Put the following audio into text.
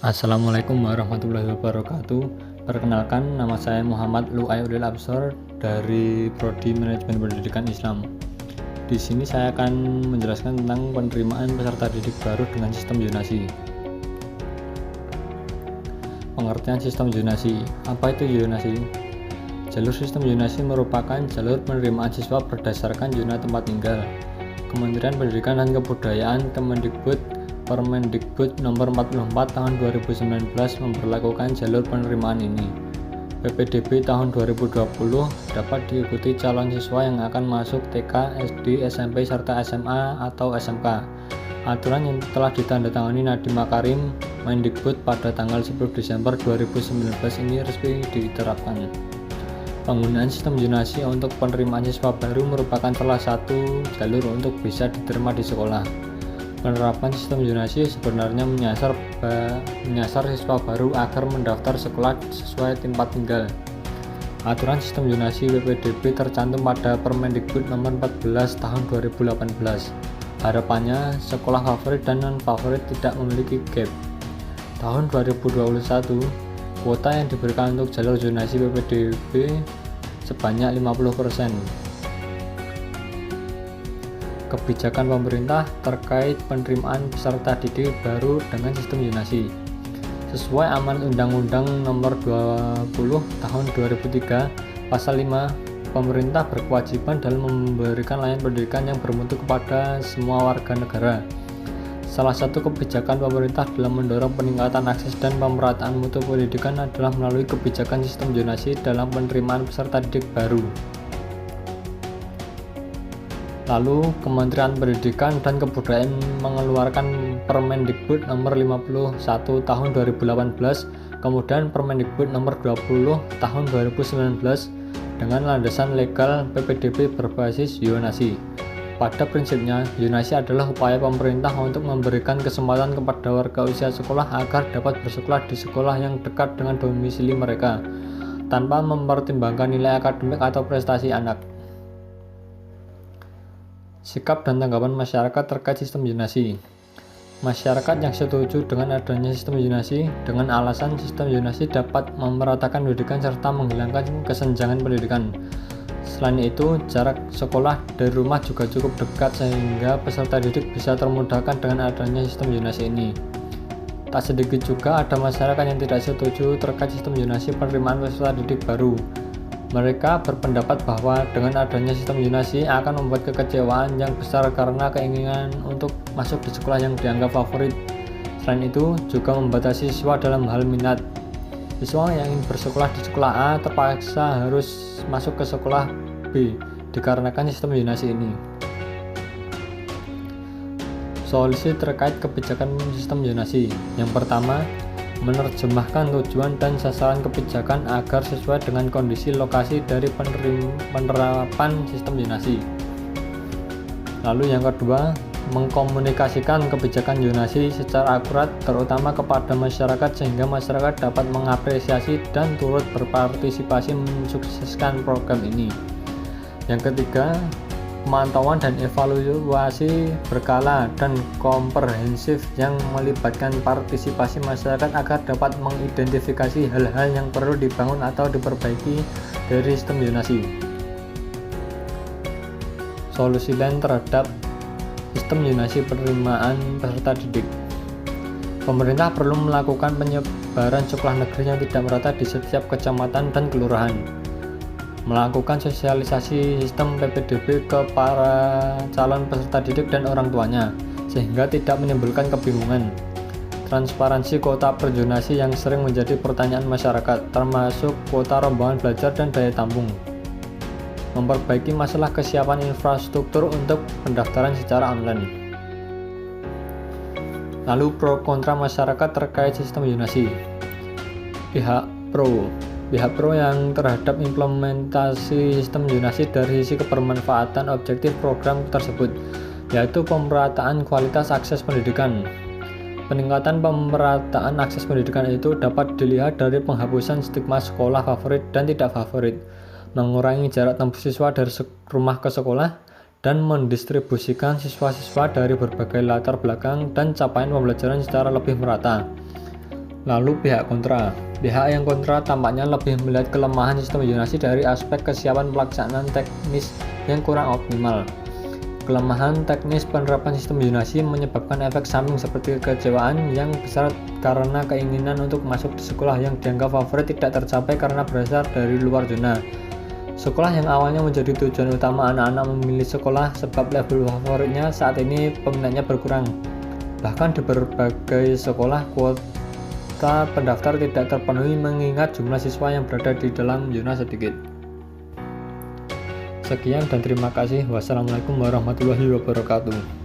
Assalamualaikum warahmatullahi wabarakatuh. Perkenalkan, nama saya Muhammad Lu'ay Ulil Absor dari Prodi Manajemen Pendidikan Islam. Di sini saya akan menjelaskan tentang penerimaan peserta didik baru dengan sistem zonasi. Pengertian sistem zonasi. Apa itu zonasi? Jalur sistem zonasi merupakan jalur penerimaan siswa berdasarkan zona tempat tinggal. Kementerian Pendidikan dan Kebudayaan Kemendikbud Permendikbud Nomor 44 Tahun 2019 memberlakukan jalur penerimaan ini. PPDB tahun 2020 dapat diikuti calon siswa yang akan masuk TK, SD, SMP, serta SMA atau SMK. Aturan yang telah ditandatangani Nadiem Makarim Mendikbud pada tanggal 10 Desember 2019 ini resmi diterapkan. Penggunaan sistem zonasi untuk penerimaan siswa baru merupakan salah satu jalur untuk bisa diterima di sekolah. Penerapan sistem zonasi sebenarnya menyasar siswa baru agar mendaftar sekolah sesuai tempat tinggal. Aturan sistem zonasi PPDB tercantum pada Permendikbud Nomor 14 Tahun 2018. Harapannya, sekolah favorit dan non-favorit tidak memiliki gap. Tahun 2021, kuota yang diberikan untuk jalur zonasi PPDB sebanyak 50%. Kebijakan pemerintah terkait penerimaan peserta didik baru dengan sistem zonasi. Sesuai amanat Undang-Undang Nomor 20 Tahun 2003 Pasal 5, pemerintah berkewajiban dalam memberikan layanan pendidikan yang bermutu kepada semua warga negara. Salah satu kebijakan pemerintah dalam mendorong peningkatan akses dan pemerataan mutu pendidikan adalah melalui kebijakan sistem zonasi dalam penerimaan peserta didik baru. Lalu, Kementerian Pendidikan dan Kebudayaan mengeluarkan Permendikbud Nomor 51 Tahun 2018, kemudian Permendikbud Nomor 20 Tahun 2019 dengan landasan legal PPDB berbasis zonasi. Pada prinsipnya, zonasi adalah upaya pemerintah untuk memberikan kesempatan kepada warga usia sekolah agar dapat bersekolah di sekolah yang dekat dengan domisili mereka, tanpa mempertimbangkan nilai akademik atau prestasi anak. Sikap dan tanggapan masyarakat terkait sistem zonasi. Masyarakat yang setuju dengan adanya sistem zonasi dengan alasan sistem zonasi dapat memeratakan pendidikan serta menghilangkan kesenjangan pendidikan. Selain itu, jarak sekolah dari rumah juga cukup dekat sehingga peserta didik bisa termudahkan dengan adanya sistem zonasi ini. Tak sedikit juga ada masyarakat yang tidak setuju terkait sistem zonasi penerimaan peserta didik baru. Mereka berpendapat bahwa dengan adanya sistem zonasi akan membuat kekecewaan yang besar karena keinginan untuk masuk di sekolah yang dianggap favorit. Selain itu, juga membatasi siswa dalam hal minat. Siswa yang ingin bersekolah di sekolah A terpaksa harus masuk ke sekolah B dikarenakan sistem zonasi ini. Solusi terkait kebijakan sistem zonasi. Yang pertama, menerjemahkan tujuan dan sasaran kebijakan agar sesuai dengan kondisi lokasi dari penerapan sistem zonasi. Lalu yang kedua, mengkomunikasikan kebijakan zonasi secara akurat terutama kepada masyarakat sehingga masyarakat dapat mengapresiasi dan turut berpartisipasi mensukseskan program ini. Yang ketiga, pemantauan dan evaluasi berkala dan komprehensif yang melibatkan partisipasi masyarakat agar dapat mengidentifikasi hal-hal yang perlu dibangun atau diperbaiki dari sistem zonasi. Solusi lain terhadap sistem zonasi penerimaan peserta didik. Pemerintah perlu melakukan penyebaran sekolah negeri yang tidak merata di setiap kecamatan dan kelurahan. Melakukan sosialisasi sistem PPDB ke para calon peserta didik dan orang tuanya, sehingga tidak menimbulkan kebingungan. Transparansi kuota per zonasi yang sering menjadi pertanyaan masyarakat, termasuk kuota rombongan belajar dan daya tampung. Memperbaiki masalah kesiapan infrastruktur untuk pendaftaran secara online. Lalu pro kontra masyarakat terkait sistem zonasi. Pihak pro yang terhadap implementasi sistem zonasi dari sisi kebermanfaatan objektif program tersebut, yaitu pemerataan kualitas akses pendidikan. Peningkatan pemerataan akses pendidikan itu dapat dilihat dari penghapusan stigma sekolah favorit dan tidak favorit, mengurangi jarak tempuh siswa dari rumah ke sekolah, dan mendistribusikan siswa-siswa dari berbagai latar belakang dan capaian pembelajaran secara lebih merata. Lalu pihak kontra. Pihak yang kontra tampaknya lebih melihat kelemahan sistem zonasi dari aspek kesiapan pelaksanaan teknis yang kurang optimal. Kelemahan teknis penerapan sistem zonasi menyebabkan efek samping seperti kekecewaan yang besar karena keinginan untuk masuk di sekolah yang dianggap favorit tidak tercapai karena berasal dari luar zona. Sekolah yang awalnya menjadi tujuan utama anak-anak memilih sekolah sebab level favoritnya saat ini peminatnya berkurang. Bahkan di berbagai sekolah kuota pendaftar tidak terpenuhi mengingat jumlah siswa yang berada di dalam zona sedikit. Sekian dan terima kasih. Wassalamualaikum warahmatullahi wabarakatuh.